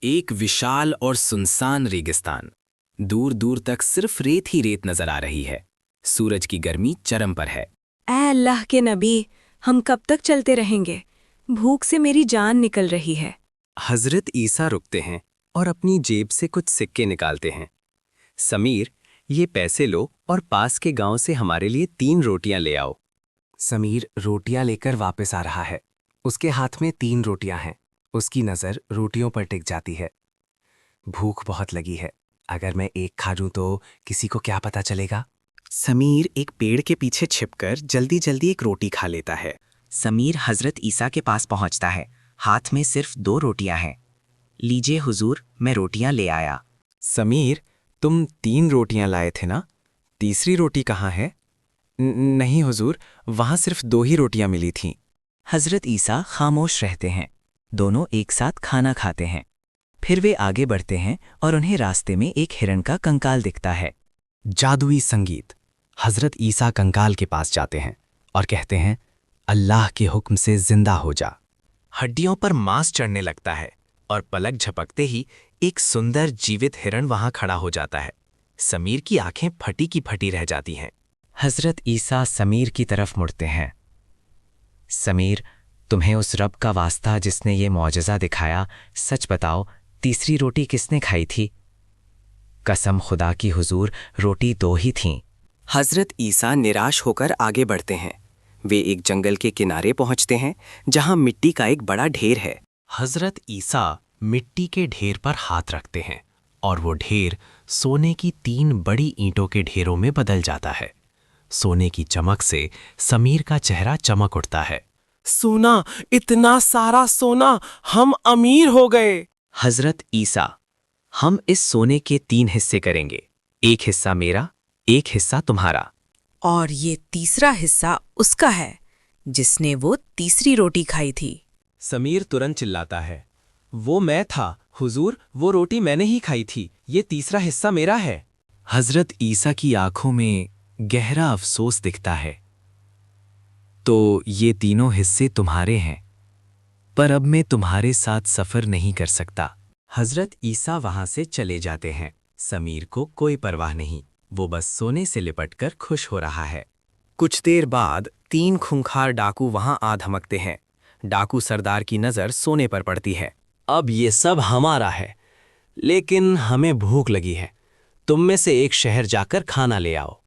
एक विशाल और सुनसान रेगिस्तान। दूर दूर तक सिर्फ रेत ही रेत नजर आ रही है। सूरज की गर्मी चरम पर है। ऐ अल्लाह के नबी, हम कब तक चलते रहेंगे? भूख से मेरी जान निकल रही है। हजरत ईसा रुकते हैं और अपनी जेब से कुछ सिक्के निकालते हैं। समीर, ये पैसे लो और पास के गांव से हमारे लिए 3 रोटियां ले आओ। समीर रोटियां लेकर वापस आ रहा है। उसके हाथ में 3 रोटियां हैं। उसकी नज़र रोटियों पर टिक जाती है। भूख बहुत लगी है। अगर मैं एक खा लूं तो किसी को क्या पता चलेगा? समीर एक पेड़ के पीछे छिपकर जल्दी जल्दी एक रोटी खा लेता है। समीर हजरत ईसा के पास पहुंचता है। हाथ में सिर्फ 2 रोटियां हैं। लीजिए हुजूर, मैं रोटियां ले आया। समीर, तुम 3 रोटियां लाए थे ना? तीसरी रोटी कहाँ है? नहीं हुजूर, वहां सिर्फ 2 ही रोटियां मिली थीं। हजरत ईसा खामोश रहते हैं। दोनों एक साथ खाना खाते हैं। फिर वे आगे बढ़ते हैं और उन्हें रास्ते में एक हिरण का कंकाल दिखता है। जादुई संगीत। हजरत ईसा कंकाल के पास जाते हैं और कहते हैं, अल्लाह के हुक्म से जिंदा हो जा। हड्डियों पर मांस चढ़ने लगता है और पलक झपकते ही एक सुंदर जीवित हिरण वहां खड़ा हो जाता है। समीर की आंखें फटी की फटी रह जाती हैं। हजरत ईसा समीर की तरफ मुड़ते हैं। समीर, तुम्हें उस रब का वास्ता जिसने ये मौजज़ा दिखाया, सच बताओ, तीसरी रोटी किसने खाई थी? कसम खुदा की हुजूर, रोटी 2 ही थीं। हजरत ईसा निराश होकर आगे बढ़ते हैं। वे एक जंगल के किनारे पहुंचते हैं जहां मिट्टी का एक बड़ा ढेर है। हजरत ईसा मिट्टी के ढेर पर हाथ रखते हैं और वो ढेर सोने की 3 बड़ी ईंटों के ढेरों में बदल जाता है। सोने की चमक से समीर का चेहरा चमक उठता है। सोना, इतना सारा सोना, हम अमीर हो गए। हजरत ईसा, हम इस सोने के 3 हिस्से करेंगे। एक हिस्सा मेरा, एक हिस्सा तुम्हारा। और ये तीसरा हिस्सा उसका है, जिसने वो तीसरी रोटी खाई थी। समीर तुरंत चिल्लाता है, वो मैं था हुजूर, वो रोटी मैंने ही खाई थी। ये तीसरा हिस्सा मेरा है। हजरत ईसा की आंखों में गहरा अफसोस दिखता है। तो ये तीनों हिस्से तुम्हारे हैं, पर अब मैं तुम्हारे साथ सफर नहीं कर सकता। हजरत ईसा वहां से चले जाते हैं। समीर को कोई परवाह नहीं, वो बस सोने से लिपटकर खुश हो रहा है। कुछ देर बाद 3 खूंखार डाकू वहां आ धमकते हैं। डाकू सरदार की नजर सोने पर पड़ती है। अब ये सब हमारा है, लेकिन हमें भूख लगी है। तुम में से एक शहर जाकर खाना ले आओ।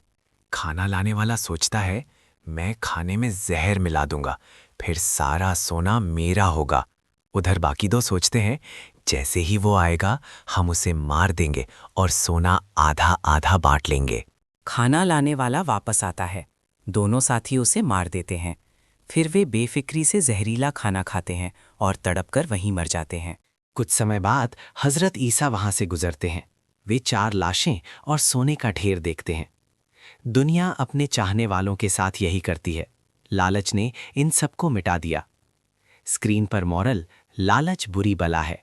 खाना लाने वाला सोचता है, मैं खाने में जहर मिला दूंगा, फिर सारा सोना मेरा होगा। उधर बाकी 2 सोचते हैं, जैसे ही वो आएगा हम उसे मार देंगे और सोना आधा आधा बांट लेंगे। खाना लाने वाला वापस आता है। दोनों साथी उसे मार देते हैं। फिर वे बेफिक्री से जहरीला खाना खाते हैं और तड़पकर वहीं मर जाते हैं। कुछ समय बाद हजरत ईसा वहां से गुजरते हैं। वे 4 लाशें और सोने का ढेर देखते हैं। दुनिया अपने चाहने वालों के साथ यही करती है। लालच ने इन सबको मिटा दिया। स्क्रीन पर मॉरल, लालच बुरी बला है।